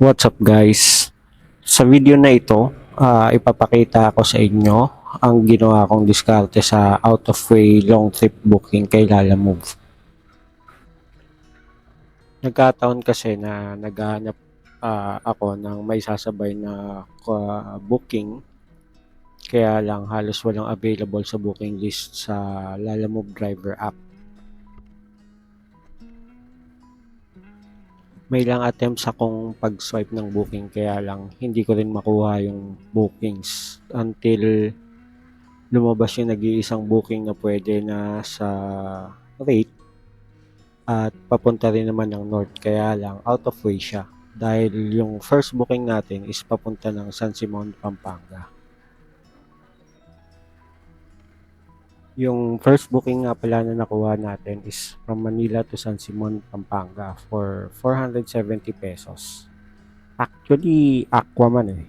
What's up guys? Sa video na ito, ipapakita ko sa inyo ang ginawa kong diskarte sa out of way long trip booking kay Lalamove. Nagkataon kasi na naghahanap ako ng may sasabay na booking, kaya lang halos walang available sa booking list sa Lalamove driver app. May ilang attempts akong pag-swipe ng booking, kaya lang hindi ko rin makuha yung bookings until lumabas yung nag-iisang booking na pwede na sa rate at papunta rin naman ng north, kaya lang out of way siya dahil yung first booking natin is papunta ng San Simon, Pampanga. Yung first booking nga pala na nakuha natin is from Manila to San Simon, Pampanga for 470 pesos. Actually, Aquaman eh.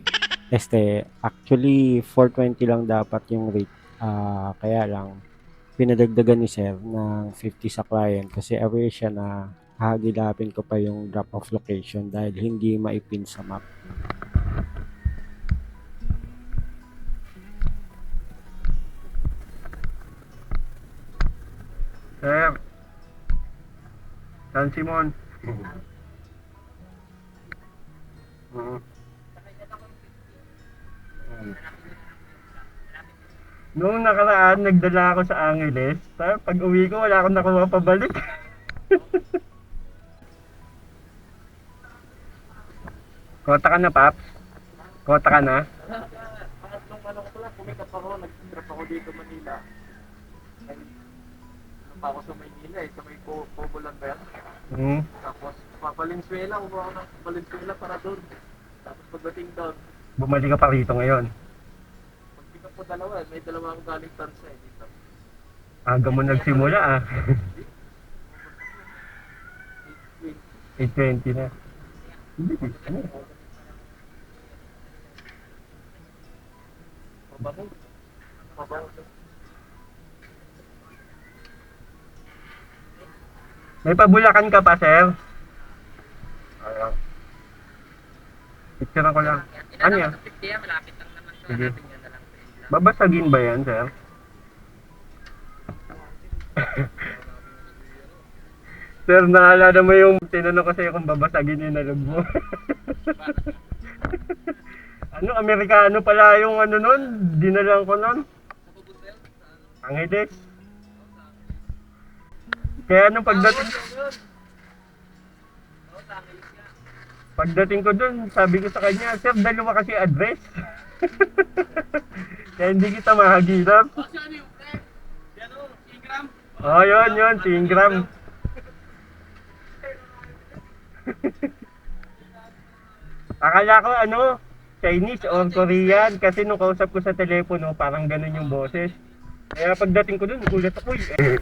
Actually 420 lang dapat yung rate. Kaya lang pinadagdagan ni Sir ng 50 sa client kasi aware siya na hahagilapin ko pa yung drop off location dahil hindi maipin sa map. Sir, San Simon. Oo. Noong nakaraan, nagdala ako sa Angeles. Tapos pag uwi ko, wala akong nakuha pabalik. Kota ka na, Paps? Kota ka na? Pangatlong ano ko lang, pumikap ako, nag-trip ako dito Manila. Ano pa ako sa Maynila sa may Pogolan ba yan? Hmm. Tapos, Valenzuela, umuha ako ng Valenzuela para doon. Tapos pagdating doon, Bumalik ka pa rito ngayon. pag-pick up ko dalawa, may dalawa akong galing Tansa dito. Aga mo nagsimula ah. 8:20 na. Hindi, ano? Mabango. Mabango. May pabulakan ka pa, sir? Ayaw. Picture ko lang. Ano yan? Malapit lang naman to. Sige. Hanapin nyo na lang. Babasagin ba yan, sir? Sir, naalala mo yung tinanong ko sa'yo kung babasagin yung nalog mo. Ano, Amerikano pala yung ano nun? Dinalang ko nun? Angeles. Kaya nung pagdating ko dun, sabi ko sa kanya, sir, dalawa kasi address. Kaya hindi kita mahagilap. Oh, yun, si Ingram. Akala ko ano, Chinese or Korean kasi nung kausap ko sa telepono, parang ganun yung boses. Kaya pagdating ko dun, nagulat ako eh.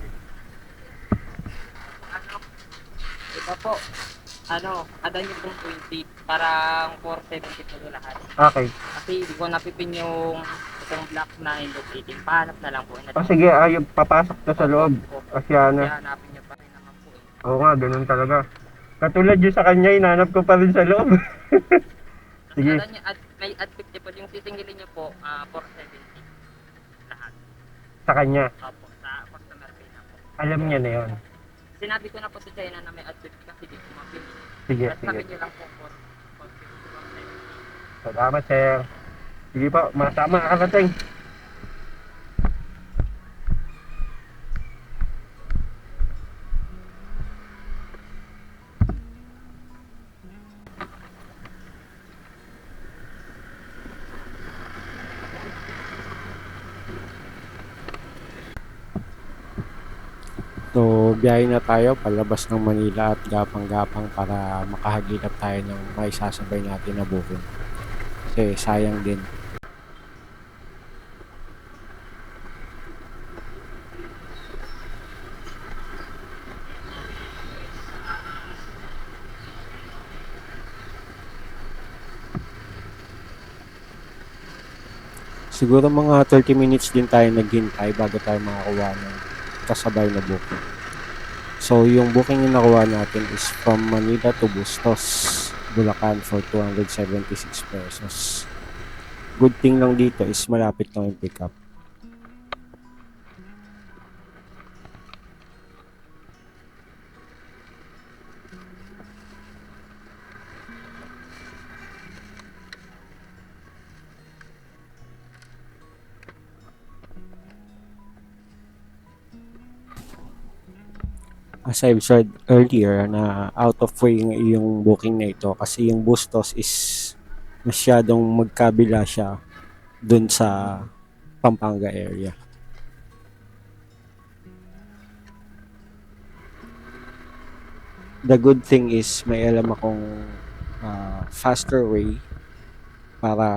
Iba po. Ada nyo pong 20. Parang 470 po lahat. Okay. Kasi hindi ko napipin yung itong block na indicating. Pahanap na lang po. O sige, papasok to sa loob. Asyana. Kaya hanapin nyo pa rin naman po eh. Oo nga, ganun talaga. Katulad yung sa kanya, hinanap ko pa rin sa loob. Sige. Ada nyo, may at 50 po. Yung sisingilin nyo po, 470. Lahat. Sa kanya. Opo, sa customer pay na po. Alam niya na yun. Sinabi ko na po sa China na may at 50 kasi di ko mapili. Sige, At sabi sige. nyo lang po 450. Salamat, sir. Sige po, masama nakarating. So, biyahe na tayo palabas ng Manila at gapang-gapang para makahagilap tayo ng may sasabay natin na booking. Kasi sayang din. Siguro mga 30 minutes din tayo naghintay bago tayo makakuha ng kasabay na booking. So, yung booking na nakuha natin is from Manila to Bustos. Bulacan for 276 pesos. Good thing lang dito is malapit lang yung pickup. As I've said earlier na out of way yung booking na ito kasi yung Bustos is masyadong magkabila siya dun sa Pampanga area. The good thing is may alam akong faster way para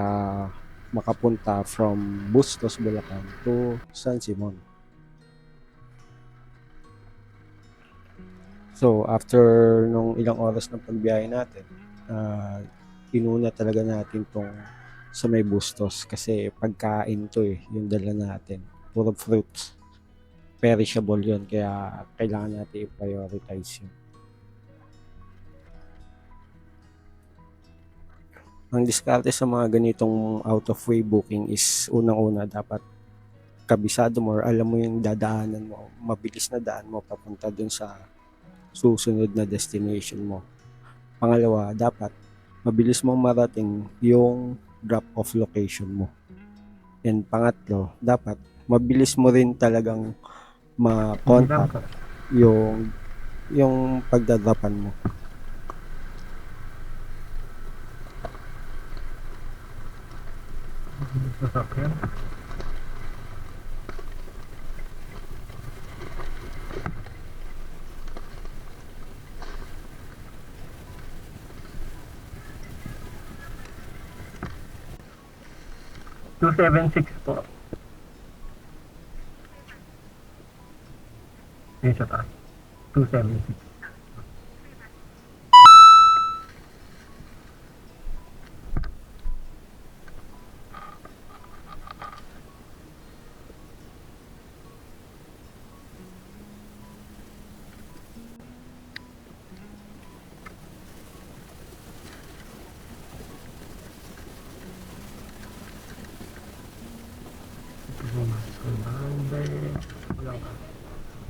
makapunta from Bustos, Bulacan to San Simon. So, after nung ilang oras ng pagbiyahe natin, inuna talaga natin tong sa may Bustos kasi pagkain to yung dala natin. Puro fruits. Perishable yun, kaya kailangan natin i-prioritize yun. Ang diskarte sa mga ganitong out of way booking is unang-una dapat kabisado mo or alam mo yung dadaanan mo, mabilis na daan mo papunta dun sa susunod na destination mo. Pangalawa, dapat mabilis mong marating yung drop-off location mo. And pangatlo, dapat mabilis mo rin talagang ma-contact yung pagdadropan mo. Sasakyan. $276 po. Yun siya tayo. 276.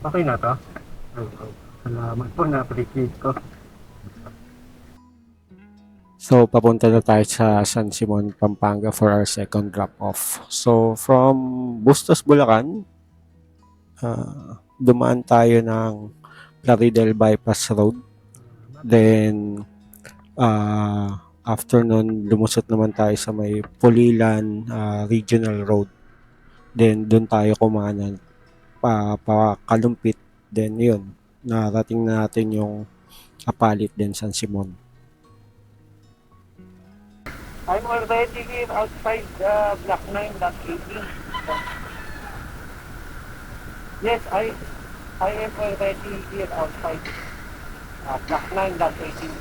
Okay na to? Salamat po, na-appreciate ko. So, papunta na tayo sa San Simon, Pampanga for our second drop-off. So, from Bustos, Bulacan, dumaan tayo ng Plaridel Bypass Road. Then, after nun, lumusot naman tayo sa may Pulilan Regional Road. Then, doon tayo kumanan pa Kalumpit. Then, yun, narating na natin yung Apalit din San Simon. I'm already here outside Block 9.18. Yes, I am already here outside Block 9.18.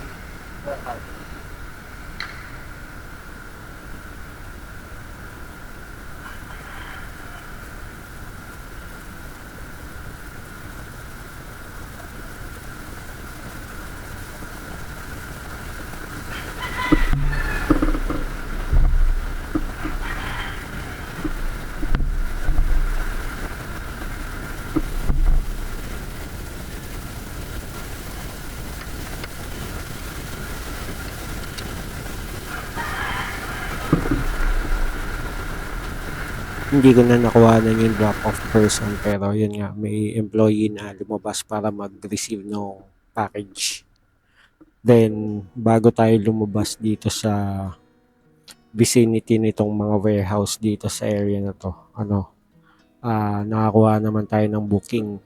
Hindi ko na nakuhanan yung drop-off person pero yun nga, may employee na lumabas para mag-receive ng package. Then, bago tayo lumabas dito sa vicinity nitong mga warehouse dito sa area na to, nakakuha naman tayo ng booking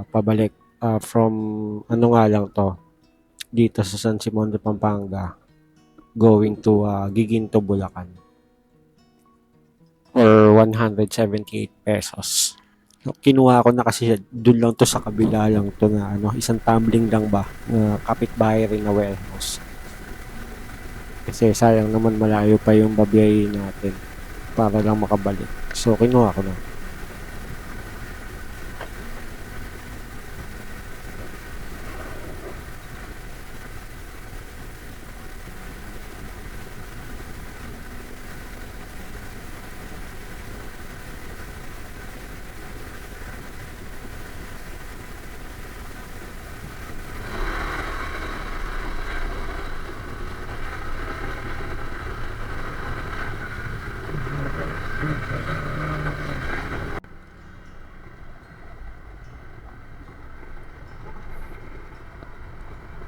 pabalik from nga lang to, dito sa San Simon de Pampanga going to Giginto, Bulacan for 178 pesos. Kinuha ko na kasi doon lang to sa kabila lang to na isang tumbling lang ba kapitbahay rin na warehouse. Kasi sayang naman malayo pa yung babiyahin natin para lang makabalik. So kinuha ko na.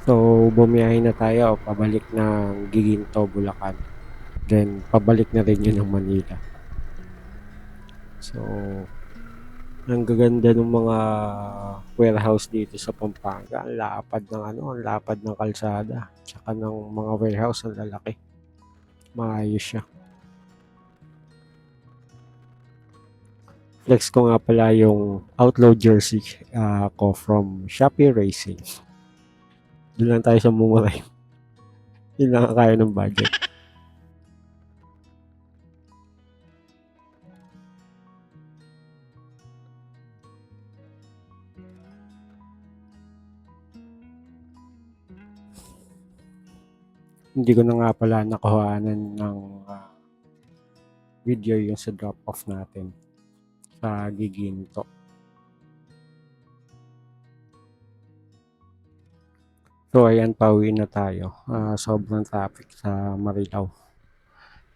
So, bumiyahe na tayo pabalik ng Giginto, Bulacan. Then, pabalik na rin yun ng Manila. So, ang gaganda ng mga warehouse dito sa Pampanga. Ang lapad ng ang lapad ng kalsada. Tsaka ng mga warehouse, ang lalaki. Maayos siya. Flex ko nga pala yung Outlaw jersey ko from Shopee Racing. Doon lang tayo sa mumura. Yun lang ang kaya ng budget. Hindi ko na nga pala nakuhanan ng video yung sa drop-off natin sa Giginto. So, ayan, pauwi na tayo. Sobrang traffic sa Marilao.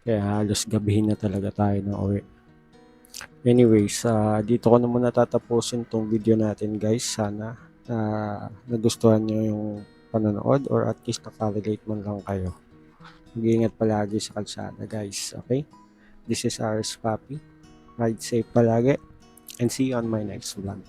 Kaya halos gabihin na talaga tayo na uwi. Anyways, dito ko na muna tatapusin tong video natin, guys. Sana nagustuhan nyo yung panonood or at least nakarelate man lang kayo. Mag-iingat palagi sa kalsada, guys. Okay? This is Ars Papi. Ride safe palagi and see you on my next vlog.